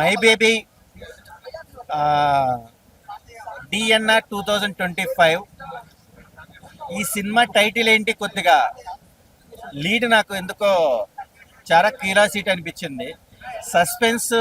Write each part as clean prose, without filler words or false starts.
My baby DNR 2025. ఈ cinema title ఏంటి, కొద్దిగా లీడ్ నాకు ఎందుకో చాలా క్యూరియాసిటీ అనిపించింది. సస్పెన్స్,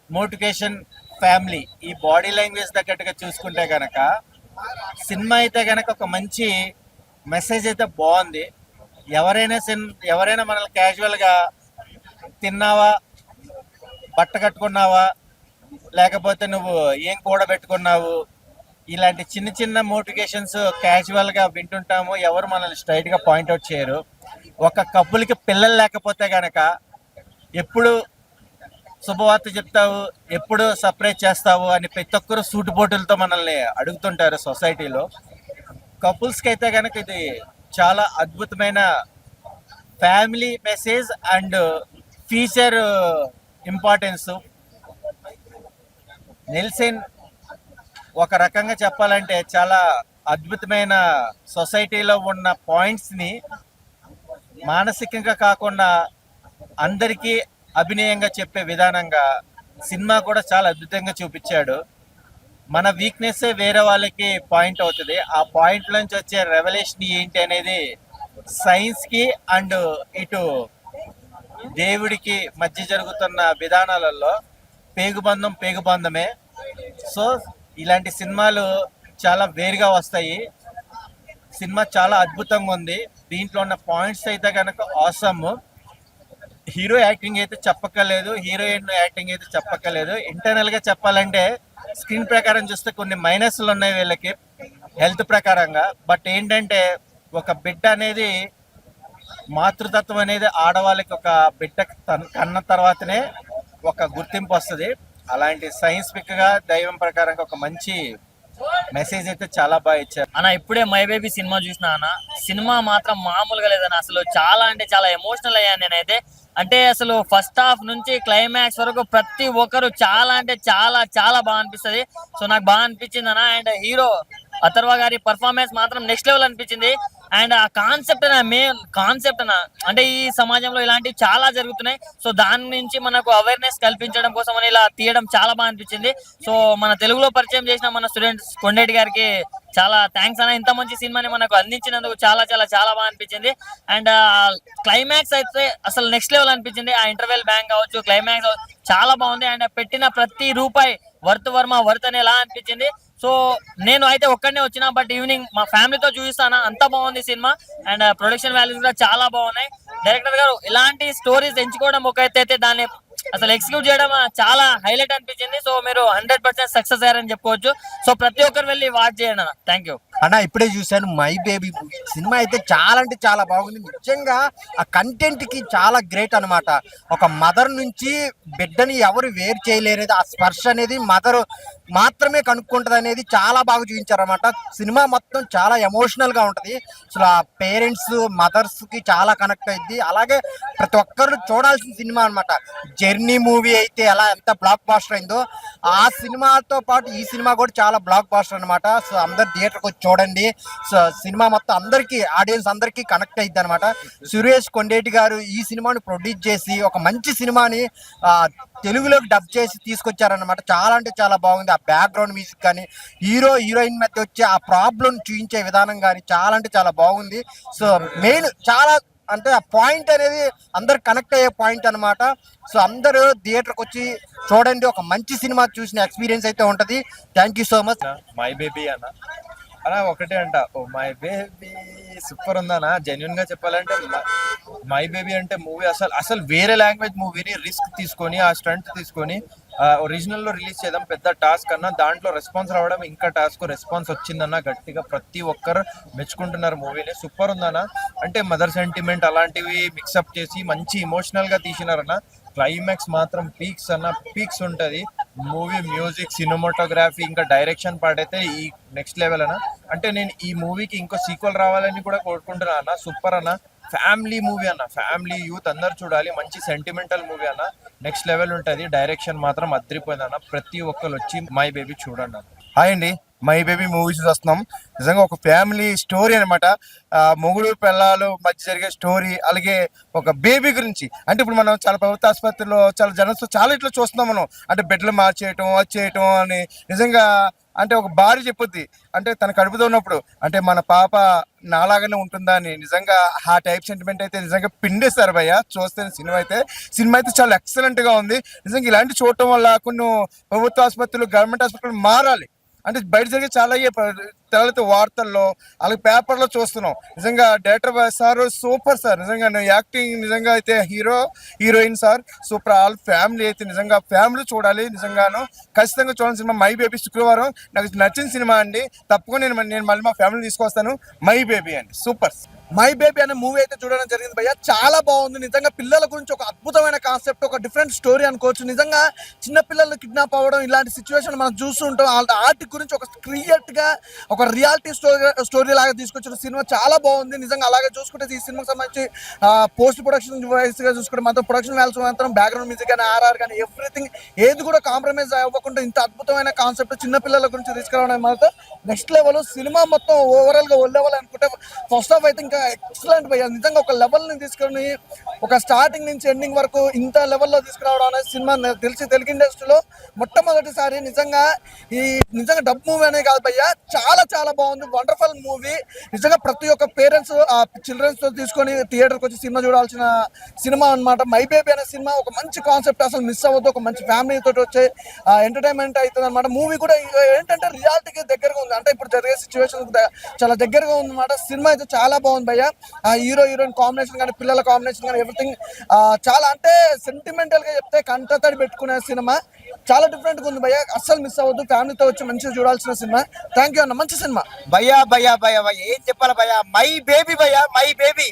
మోటివేషన్, ఫ్యామిలీ, ఈ బాడీ లాంగ్వేజ్ తగ్గట్టుగా చూసుకుంటే కనుక సినిమా అయితే కనుక ఒక మంచి మెసేజ్ అయితే బాగుంది. ఎవరైనా మనల్ని క్యాజువల్గా తిన్నావా, బట్ట కట్టుకున్నావా, లేకపోతే నువ్వు ఏం కూడబెట్టుకున్నావు, ఇలాంటి చిన్న చిన్న మోటివేషన్స్ క్యాజువల్గా వింటుంటాము. ఎవరు మనల్ని స్ట్రైట్గా పాయింట్అవుట్ చేయరు. ఒక కపుల్కి పిల్లలు లేకపోతే కనుక ఎప్పుడు శుభవార్త చెప్తావు, ఎప్పుడు సర్ప్రైజ్ చేస్తావు అని ప్రతి ఒక్కరు సూటుపోటులతో మనల్ని అడుగుతుంటారు సొసైటీలో. కపుల్స్కి అయితే కనుక ఇది చాలా అద్భుతమైన family message and future importance. Nelson ఒక రకంగా చెప్పాలంటే చాలా అద్భుతమైన సొసైటీలో ఉన్న పాయింట్స్ని మానసికంగా కాకుండా అందరికీ అభినయంగా చెప్పే విధానంగా సినిమా కూడా చాలా అద్భుతంగా చూపించాడు. మన వీక్నెస్సే వేరే వాళ్ళకి పాయింట్ అవుతుంది. ఆ పాయింట్ నుంచి వచ్చే రెవల్యూషన్ ఏంటి అనేది సైన్స్కి అండ్ ఇటు దేవుడికి మధ్య జరుగుతున్న విధానాలలో పేగుబంధమే. సో ఇలాంటి సినిమాలు చాలా వేరుగా వస్తాయి. సినిమా చాలా అద్భుతంగా ఉంది. దీంట్లో ఉన్న పాయింట్స్ అయితే కనుక ఆసమ్. హీరో యాక్టింగ్ అయితే చెప్పక్కర్లేదు, హీరోయిన్ యాక్టింగ్ అయితే చెప్పక్కర్లేదు. ఇంటర్నల్గా చెప్పాలంటే స్క్రీన్ ప్రకారం చూస్తే కొన్ని మైనస్లు ఉన్నాయి వీళ్ళకి హెల్త్ ప్రకారంగా. బట్ ఏంటంటే ఒక బిడ్డ అనేది, మాతృతత్వం అనేది ఆడవాళ్ళకి ఒక బిడ్డ కన్న తర్వాతనే ఒక గుర్తింపు వస్తుంది. అలాంటి సైన్స్ఫిక్గా దైవం ప్రకారంగా ఒక మంచి మెసేజ్ అయితే చాలా బాగా ఇచ్చారు అన్న. ఇప్పుడే మై బేబీ సినిమా చూసిన అన్న, సినిమా మాత్రం మామూలుగా లేదన్న. అసలు చాలా అంటే చాలా ఎమోషనల్ అయ్యాను నేనైతే. అంటే అసలు ఫస్ట్ హాఫ్ నుంచి క్లైమాక్స్ వరకు ప్రతి ఒక్కరు చాలా అంటే చాలా చాలా బాగా అనిపిస్తుంది. సో నాకు బాగా అనిపించింది అన్న. అండ్ హీరో అథర్వ గారి పర్ఫార్మెన్స్ మాత్రం నెక్స్ట్ లెవెల్ అనిపించింది. అండ్ ఆ కాన్సెప్ట్ మెయిన్ కాన్సెప్ట్ అంటే ఈ సమాజంలో ఇలాంటివి చాలా జరుగుతున్నాయి. సో దాని నుంచి మనకు అవేర్నెస్ కల్పించడం కోసం అని ఇలా తీయడం చాలా బాగా అనిపించింది. సో మన తెలుగులో పరిచయం చేసిన మన స్టూడెంట్స్ కొండేటి గారికి చాలా థ్యాంక్స్ అన్న. ఇంత మంచి సినిమాని మనకు అందించినందుకు చాలా చాలా చాలా బాగా అనిపించింది. అండ్ క్లైమాక్స్ అయితే అసలు నెక్స్ట్ లెవెల్ అనిపించింది. ఆ ఇంటర్వెల్ బ్యాంక్ కావచ్చు, క్లైమాక్స్ చాలా బాగుంది. అండ్ పెట్టిన ప్రతి రూపాయి వర్త్ అని ఎలా అనిపించింది. సో నేను అయితే ఒక్కడనే వచ్చిన, బట్ ఈవినింగ్ మా ఫ్యామిలీతో చూపిస్తాను. అంత బాగుంది సినిమా. అండ్ ప్రొడక్షన్ వాల్యూస్ కూడా చాలా బాగున్నాయి. డైరెక్టర్ గారు ఇలాంటి స్టోరీస్ ఎంచుకోవడం ఒక అయితే దాన్ని అసలు ఎగ్జిక్యూట్ చేయడం చాలా హైలైట్ అనిపించింది. సో మీరు 100% సక్సెస్ అయ్యారని చెప్పుకోవచ్చు. సో ప్రతి ఒక్కరు వెళ్ళి వాచ్ చేయండి అన్న. థ్యాంక్ యూ అన్న. ఇప్పుడే చూశాను మై బేబీ సినిమా అయితే చాలా అంటే చాలా బాగుంది. నిజంగా ఆ కంటెంట్ కి చాలా గ్రేట్ అనమాట. ఒక మదర్ నుంచి బిడ్డని ఎవరు వేరు చేయలేరు, ఆ స్పర్శ అనేది మదర్ మాత్రమే కనుక్కుంటది అనేది చాలా బాగా చూపించారు అనమాట. సినిమా మొత్తం చాలా ఎమోషనల్ గా ఉంటది. అసలు ఆ పేరెంట్స్ మదర్స్ కి చాలా కనెక్ట్ అయింది. అలాగే ప్రతి ఒక్కరు చూడాల్సిన సినిమా అనమాట. జర్నీ మూవీ అయితే ఎలా ఎంత బ్లాక్ బాస్టర్ అయిందో, ఆ సినిమాతో పాటు ఈ సినిమా కూడా చాలా బ్లాక్ బాస్టర్ అనమాట. సో అందరు థియేటర్కి వచ్చి చూడండి. సో సినిమా మొత్తం అందరికీ, ఆడియన్స్ అందరికీ కనెక్ట్ అయింది అనమాట. సురేష్ కొండేటి గారు ఈ సినిమాని ప్రొడ్యూస్ చేసి ఒక మంచి సినిమాని తెలుగులోకి డబ్ చేసి తీసుకొచ్చారనమాట. చాలా అంటే చాలా బాగుంది. ఆ బ్యాక్గ్రౌండ్ మ్యూజిక్ కానీ, హీరోయిన్ మధ్య వచ్చే ఆ ప్రాబ్లం చూపించే విధానం కానీ చాలా అంటే చాలా బాగుంది. సో మెయిన్ చాలా అంటే ఆ పాయింట్ అనేది అందరు కనెక్ట్ అయ్యే పాయింట్ అనమాట. సో అందరూ థియేటర్కి వచ్చి చూడండి. ఒక మంచి సినిమా చూసిన ఎక్స్పీరియన్స్ అయితే ఉంటుంది. Thank you so much. My baby అన్న ఒకటే అంట, ఓ మై బేబీ సూపర్ ఉందన్నా. జెన్యున్ గా చెప్పాలంటే మై బేబీ అంటే మూవీ అసలు వేరే లాంగ్వేజ్ మూవీని రిస్క్ తీసుకొని, ఆ స్టంట్ తీసుకొని ఒరిజినల్ లో రిలీజ్ చేయడం పెద్ద టాస్క్ అన్న. దాంట్లో రెస్పాన్స్ రావడం ఇంకా టాస్క్. రెస్పాన్స్ వచ్చిందన్న గట్టిగా ప్రతి ఒక్కరు మెచ్చుకుంటున్నారు మూవీని. సూపర్ ఉందన్న. అంటే మదర్ సెంటిమెంట్ అలాంటివి మిక్సప్ చేసి మంచి ఇమోషనల్ గా తీసినారన్న. క్లైమాక్స్ మాత్రం పీక్స్ అన్న, పీక్స్ ఉంటది. మూవీ మ్యూజిక్, సినిమాటోగ్రఫీ, ఇంకా డైరెక్షన్ పార్ట్ అయితే ఈ నెక్స్ట్ లెవెల్ అన్న. అంటే నేను ఈ మూవీకి ఇంకో సీక్వెల్ రావాలని కూడా కోరుకుంటున్నా అన్న. సూపర్ అన్న. ఫ్యామిలీ మూవీ అన్న, ఫ్యామిలీ యూత్ అందరు చూడాలి. మంచి సెంటిమెంటల్ మూవీ అన్న, నెక్స్ట్ లెవెల్ ఉంటుంది. డైరెక్షన్ మాత్రం అదిరిపోయింది అన్న. ప్రతి ఒక్కరు వచ్చి మై బేబీ చూడండి అన్న. హాయ్ అండి, మై బేబీ మూవీ చూసి వస్తున్నాం. నిజంగా ఒక ఫ్యామిలీ స్టోరీ అనమాట. మొగుడు పిల్లలు మధ్య జరిగే స్టోరీ, అలాగే ఒక బేబీ గురించి. అంటే ఇప్పుడు మనం చాలా ప్రభుత్వ ఆసుపత్రిలో చాలా జనం చాలా ఇట్లా చూస్తున్నాం మనం. అంటే బెడ్లు మార్చేయటం అది చేయటం అని. నిజంగా అంటే ఒక భార్య చెప్పుద్ది, అంటే తన కడుపుతో ఉన్నప్పుడు, అంటే మన పాప నాలాగానే ఉంటుందా అని. నిజంగా ఆ టైప్ సెంటిమెంట్ అయితే నిజంగా పిండేస్తారు భయ్య. చూస్తే సినిమా అయితే చాలా ఎక్సలెంట్ గా ఉంది. నిజంగా ఇలాంటి చూడటం వల్ల కొన్ని ప్రభుత్వ ఆసుపత్రులు, గవర్నమెంట్ ఆసుపత్రులు మారాలి. అంటే బయట జరిగే చాలా తెలతో వార్తల్లో అలాగే పేపర్లో చూస్తున్నాం. నిజంగా డైరెక్టర్ సార్ సూపర్ సార్. నిజంగా యాక్టింగ్ నిజంగా అయితే heroine sir super. All family అయితే నిజంగా ఫ్యామిలీ చూడాలి. నిజంగాను ఖచ్చితంగా చూడాలి సినిమా మై బేబీ. శుక్రవారం నాకు నచ్చిన సినిమా అండి. తప్పకుండా నేను మళ్ళీ మా ఫ్యామిలీ తీసుకొస్తాను. మై బేబీ అండి సూపర్. మై బేబీ అనే మూవీ అయితే చూడడం జరిగింది భయ్య. చాలా బాగుంది. నిజంగా పిల్లల గురించి ఒక అద్భుతమైన కాన్సెప్ట్, ఒక డిఫరెంట్ స్టోరీ అనుకోవచ్చు. నిజంగా చిన్న పిల్లలు కిడ్నాప్ అవ్వడం ఇలాంటి సిచ్యువేషన్ మనం చూస్తూ ఉంటాం. ఆర్ట్ గురించి ఒక క్రియేట్ గా ఒక రియాలిటీ స్టోరీ లాగా తీసుకొచ్చిన సినిమా చాలా బాగుంది. నిజంగా అలాగే చూసుకుంటే ఈ సినిమాకి సంబంధించి పోస్ట్ ప్రొడక్షన్ వైస్ గా చూసుకుంటే మాత్రం ప్రొడక్షన్ వాల్యూస్ మాత్రం బ్యాక్గ్రౌండ్ మ్యూజిక్ కానీ ఆర్ఆర్ కానీ ఎవ్రీథింగ్ ఏది కూడా కాంప్రమైజ్ అవ్వకుండా ఇంత అద్భుతమైన కాన్సెప్ట్ చిన్న పిల్లల గురించి తీసుకురావడం మాత్రం నెక్స్ట్ లెవెల్. సినిమా మొత్తం ఓవరాల్ గా ఓ లెవెల్ అనుకుంటే ఫస్ట్ హాఫ్ అయితే ఇంకా ఎక్సలెంట్ భయ్య. నిజంగా ఒక లెవెల్ ని తీసుకొని ఒక స్టార్టింగ్ నుంచి ఎండింగ్ వరకు ఇంత లెవెల్లో తీసుకురావడం అనేది సినిమా తెలిసి తెలుగు ఇండస్ట్రీలో మొట్టమొదటిసారి. నిజంగా డబ్ మూవీ అనే కాదు భయ్య, చాలా చాలా బాగుంది. Wonderful movie. నిజంగా ప్రతి ఒక్క పేరెంట్స్ ఆ చిల్డ్రన్స్ తో తీసుకొని థియేటర్కి వచ్చి సినిమా చూడాల్సిన సినిమా అన్నమాట. మై బేబీ అనే సినిమా ఒక మంచి కాన్సెప్ట్, అసలు మిస్ అవ్వద్దు. ఒక మంచి ఫ్యామిలీ తోటి వచ్చే ఎంటర్టైన్మెంట్ అవుతుంది అనమాట. మూవీ కూడా ఏంటంటే రియాలిటీకి దగ్గరగా ఉంది. అంటే ఇప్పుడు జరిగే సిచ్యువేషన్ చాలా దగ్గరగా ఉంది అనమాట. సినిమా అయితే చాలా బాగుంది భయ్య. హీరోయిన్ కాంబినేషన్ కానీ పిల్లల కాంబినేషన్ కానీ ఎవ్రీథింగ్ చాలా అంటే సెంటిమెంటల్ గా చెప్తే కంటతడి పెట్టుకునే సినిమా. చాలా డిఫరెంట్ గా ఉంది భయ్య. అస్సలు మిస్ అవ్వద్దు. ఫ్యామిలీతో వచ్చి మంచిగా చూడాల్సిన సినిమా. థ్యాంక్ యూ అన్న, మంచి సినిమా. భయ్యా ఏం చెప్పాలి భయ్యా. మై బేబీ భయ్యా, మై బేబీ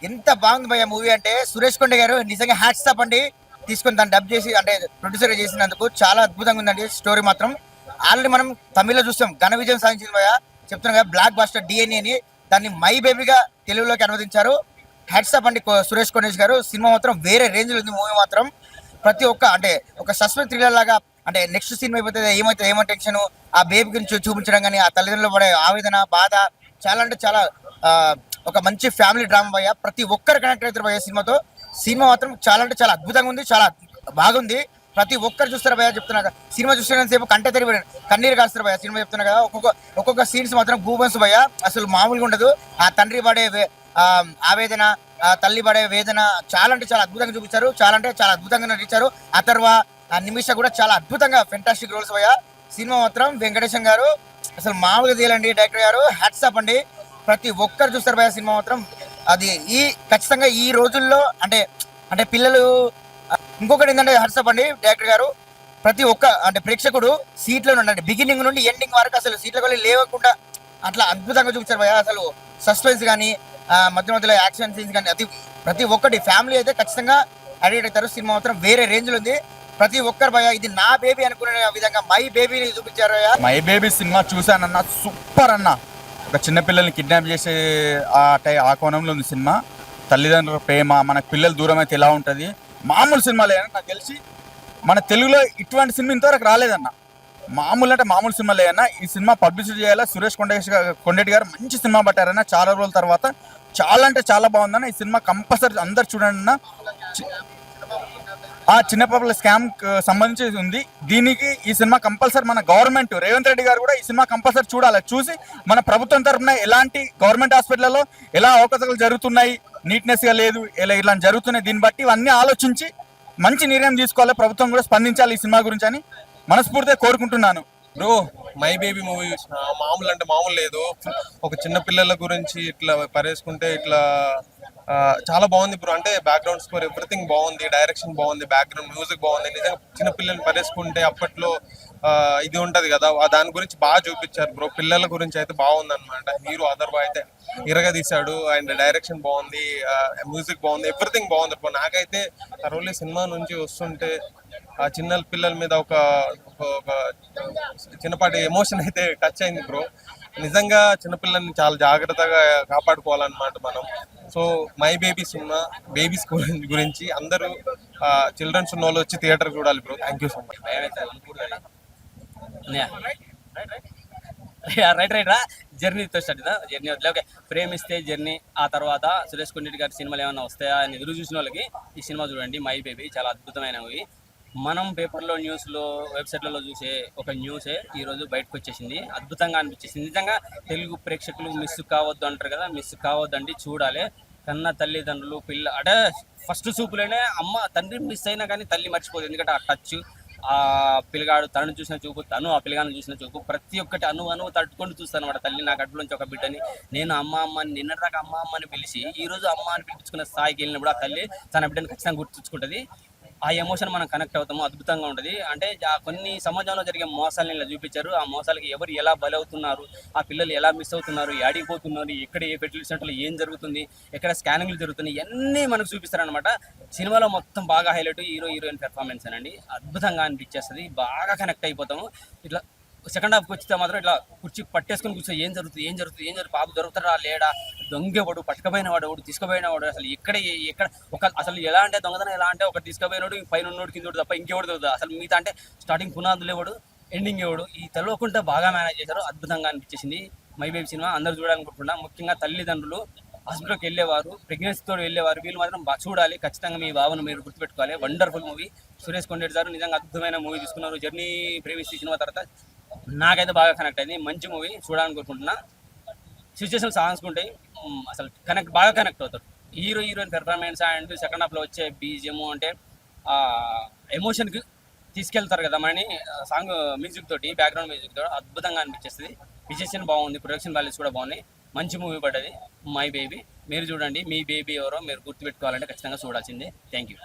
ఎంత బాగుంది భయ్యా మూవీ అంటే. సురేష్ కొండ గారు నిజంగా హ్యాట్స్ ఆఫ్ అండి. తీసుకొని దాన్ని డబ్ చేసి అంటే ప్రొడ్యూసర్ చేసినందుకు చాలా అద్భుతంగా ఉందండి. స్టోరీ మాత్రం ఆల్రెడీ మనం తమిళ్లో చూస్తాం, ఘన విజయం సాధించింది భయ్యా. చెప్తున్నాం కదా, బ్లాక్ బాస్టర్ DNA అని దాన్ని మై బేబీగా తెలుగులోకి అనువదించారు. హ్యాట్స్ ఆఫ్ అండి సురేష్ కొండేష్ గారు. సినిమా మాత్రం వేరే రేంజ్ లో ఉంది. మూవీ మాత్రం ప్రతి ఒక్క అంటే ఒక సస్పెన్స్ థ్రిల్లర్ లాగా, అంటే నెక్స్ట్ సినిమా అయిపోతుంది ఏమో టెన్షన్, ఆ బేబీ గురించి చూపించడం కానీ, ఆ తల్లిదండ్రులు పడే ఆవేదన బాధ చాలా అంటే చాలా ఒక మంచి ఫ్యామిలీ డ్రామా భయ్య. ప్రతి ఒక్కరు కనెక్ట్ అవుతారు భయ్య సినిమాతో. సినిమా మాత్రం చాలా అంటే చాలా అద్భుతంగా ఉంది, చాలా బాగుంది. ప్రతి ఒక్కరు చూస్తారు భయ్య. చెప్తున్నా కదా, సినిమా చూస్తున్నంతసేపు కన్నీరు కాస్తారు భయ్య. సినిమా చెప్తున్నా కదా, ఒక్కొక్క సీన్స్ మాత్రం గూబన్స్ భయ్య, అసలు మామూలుగా ఉండదు. ఆ తండ్రి పడే ఆవేదన, తల్లి పడే వేదన చాలా అంటే చాలా అద్భుతంగా చూపించారు. చాలా అంటే చాలా అద్భుతంగా నటించారు. నిమిష కూడా చాలా అద్భుతంగా ఫెంటాస్టిక్ రోల్స్ భయ్య. సినిమా మాత్రం వెంకటేశం గారు అసలు మామూలుగా తీయాలండి. డైరెక్టర్ గారు హ్యాట్స్ ఆఫ్ అండి. ప్రతి ఒక్కరు చూస్తారు భయ్య సినిమా మాత్రం. అది ఖచ్చితంగా ఈ రోజుల్లో అంటే పిల్లలు. ఇంకొకటి ఏంటంటే హ్యాట్స్ ఆఫ్ అండి డైరెక్టర్ గారు. ప్రతి ఒక్క అంటే ప్రేక్షకుడు సీట్లో ఉండండి, బిగినింగ్ నుండి ఎండింగ్ వరకు అసలు సీట్ల వెళ్ళి లేవకుండా అట్లా అద్భుతంగా చూపించారు భయ్య. అసలు సస్పెన్స్ కానీ మధ్యలో యాక్షన్ సీన్స్ కానీ అది ప్రతి ఒక్కటి ఫ్యామిలీ అయితే ఖచ్చితంగా అడిక్ట్ అవుతారు. సినిమా మాత్రం వేరే రేంజ్ లో ఉంది. ప్రతి ఒక్కరు భయ్య ఇది నా బేబీ అనుకునే విధంగా మై బేబీని చూపించారు. మై బేబీ సినిమా చూసానన్నా సూపర్ అన్న. ఒక చిన్నపిల్లల్ని కిడ్నాప్ చేసే ఆ కోణంలో ఉంది సినిమా. తల్లిదండ్రుల ప్రేమ, మన పిల్లలు దూరం అయితే ఎలా ఉంటుంది, మామూలు సినిమా లేదన్న. నాకు తెలిసి మన తెలుగులో ఇటువంటి సినిమా ఇంతవరకు రాలేదన్న. మామూలు అంటే మామూలు సినిమా లేదన్న. ఈ సినిమా పబ్లిసిటీ చేయాలా. సురేష్ కొండేటి గారు మంచి సినిమా పట్టారన్న. చాలా రోజుల తర్వాత చాలా అంటే చాలా బాగుందన్న. ఈ సినిమా కంపల్సరీ అందరు చూడండి అన్న. ఆ చిన్నపాపల స్కామ్ సంబంధించి ఉంది. దీనికి ఈ సినిమా కంపల్సరీ మన గవర్నమెంట్ రేవంత్ రెడ్డి గారు కూడా ఈ సినిమా కంపల్సరీ చూడాలి. చూసి మన ప్రభుత్వం తరఫున ఎలాంటి గవర్నమెంట్ హాస్పిటల్లో ఎలా అవకతవకలు జరుగుతున్నాయి, నీట్నెస్ గా లేదు, ఇలా జరుగుతున్నాయి, దీన్ని బట్టి ఇవన్నీ ఆలోచించి మంచి నిర్ణయం తీసుకోవాలి. ప్రభుత్వం కూడా స్పందించాలి ఈ సినిమా గురించి అని మనస్ఫూర్తిగా కోరుకుంటున్నాను. బ్రో మై బేబీ మూవీ చూసిన మామూలు అంటే మామూలు లేదు. ఒక చిన్న పిల్లల గురించి ఇట్లా పరేసుకుంటే ఇట్లా చాలా బాగుంది బ్రో. అంటే బ్యాక్గ్రౌండ్ స్కోర్ ఎవ్రీథింగ్ బాగుంది, డైరెక్షన్ బాగుంది, బ్యాక్గ్రౌండ్ మ్యూజిక్ బాగుంది. నిజంగా చిన్న పిల్లల్ని పరేసుకుంటే అప్పట్లో ఇది ఉంటది కదా, దాని గురించి బాగా చూపించారు బ్రో. పిల్లల గురించి అయితే బాగుంది అనమాట. హీరో అదర్వా అయితే ఇరగా తీశాడు. అండ్ డైరెక్షన్ బాగుంది, మ్యూజిక్ బాగుంది, ఎవ్రీథింగ్ బాగుంది బ్రో. నాకైతే అరవై సినిమా నుంచి వస్తుంటే ఆ చిన్న పిల్లల మీద ఒక చిన్నపాటి ఎమోషన్ అయితే టచ్ అయింది బ్రో. నిజంగా చిన్నపిల్లల్ని చాలా జాగ్రత్తగా కాపాడుకోవాలన్నమాట మనం. So my baby cinema babies గురించి అందరూ చిల్డ్రన్స్ ఉన్న వాళ్ళు వచ్చి థియేటర్ చూడాలి bro. Thank you so much. Right రా జర్నీతో స్టార్ట్ అవుతుందా జర్నీ వదిలే ఓకే ప్రేమిస్తే జర్నీ ఆ తర్వాత సురేష్ కొండరెడ్డి గారి సినిమాలు ఏమైనా వస్తాయా అని ఎదురు చూసిన వాళ్ళకి ఈ సినిమా చూడండి మై బేబీ చాలా అద్భుతమైన మూవీ మనం పేపర్లో న్యూస్లో వెబ్సైట్లలో చూసే ఒక న్యూసే ఈరోజు బయటకు వచ్చేసింది అద్భుతంగా అనిపించేసింది నిజంగా తెలుగు ప్రేక్షకులు మిస్ కావద్దు అంటారు కదా మిస్ కావద్దండి చూడాలి కన్న తల్లిదండ్రులు పిల్ల అంటే ఫస్ట్ చూపులోనే అమ్మ తండ్రి మిస్ అయినా కానీ తల్లి మర్చిపోదు ఎందుకంటే ఆ టచ్ ఆ పిల్లగాడు తనను చూసిన చూపు తను ఆ పిల్లగాను చూసిన చూపు ప్రతి ఒక్కటి అను తట్టుకొని చూస్తాను అనమాట తల్లి నా గడ్డలోంచి ఒక బిడ్డని నేను అమ్మ అమ్మని నిన్నటిదాకా అమ్మ అమ్మని పిలిచి ఈ రోజు అమ్మ అని పిలిపించుకున్న స్థాయికి వెళ్ళినప్పుడు ఆ తల్లి తన బిడ్డని ఖచ్చితంగా గుర్తుంచుకుంటుంది ఆ ఎమోషన్ మనం కనెక్ట్ అవుతాము అద్భుతంగా ఉంటుంది అంటే కొన్ని సమాజంలో జరిగే మోసాలను ఇలా చూపించారు ఆ మోసాలకి ఎవరు ఎలా బలవుతున్నారు ఆ పిల్లలు ఎలా మిస్ అవుతున్నారు ఆడిపోతున్నారు ఎక్కడ ఏ ఫెర్టిలిటీ సెంటర్లో ఏం జరుగుతుంది ఎక్కడ స్కానింగ్లు జరుగుతున్నాయి ఇవన్నీ మనకు చూపిస్తారనమాట సినిమాలో మొత్తం బాగా హైలైట్ హీరోయిన్ పెర్ఫార్మెన్స్ అనండి అద్భుతంగా అనిపించేస్తుంది బాగా కనెక్ట్ అయిపోతాము ఇట్లా సెకండ్ హాఫ్కి వచ్చితే మాత్రం ఇట్లా కుర్చీ పట్టేసుకొని కూర్చో ఏం జరుగుతుంది పాప దొరుకుతాడా లేడా దొంగేవాడు పట్టుకపోయినవాడు వాడు తీసుకుపోయినవాడు అసలు ఎక్కడ ఒక అసలు ఎలా అంటే దొంగతనం ఎలా అంటే ఒకటి తీసుకుపోయినాడు పైన ఉన్నోడు కింద తప్ప ఇంకెవడు దొరుకుతుంది అసలు మిగతా అంటే స్టార్టింగ్ పునాదులు ఎవడు ఎండింగ్ ఎవడు ఈ తెలియకుండా బాగా మేనేజ్ చేశారు అద్భుతంగా అనిపించేసింది మై బేబీ సినిమా అందరూ చూడాలనుకుంటున్నా ముఖ్యంగా తల్లిదండ్రులు హాస్పిటల్కి వెళ్ళేవారు ప్రెగ్నెన్సీతో వెళ్ళేవారు వీళ్ళు మాత్రం చూడాలి ఖచ్చితంగా మీ భావన మీరు గుర్తుపెట్టుకోవాలి వండర్ఫుల్ మూవీ సురేష్ కొండరెడ్డి గారు నిజంగా అద్భుతమైన మూవీ తీసుకున్నారు జర్నీ ప్రేమిస్తే సినిమా తర్వాత నాకైతే బాగా కనెక్ట్ అయింది మంచి మూవీ చూడాలనుకుంటున్నా సిచ్యువేషన్ సాంగ్స్ ఉంటాయి అసలు బాగా కనెక్ట్ అవుతారు హీరోయిన్ పెర్ఫార్మెన్స్ అండ్ సెకండ్ హాఫ్లో వచ్చే బీజిఎం అంటే ఎమోషన్కి తీసుకెళ్తారు కదా మనని సాంగ్ మ్యూజిక్ తోటి బ్యాక్గ్రౌండ్ మ్యూజిక్ తోటి అద్భుతంగా అనిపించేస్తుంది విజువల్ బాగుంది ప్రొడక్షన్ వాల్యూస్ కూడా బాగున్నాయి మంచి మూవీ పడ్డది మై బేబీ మీరు చూడండి మీ బేబీ ఎవరో మీరు గుర్తుపెట్టుకోవాలంటే ఖచ్చితంగా చూడాల్సిందే థ్యాంక్ యూ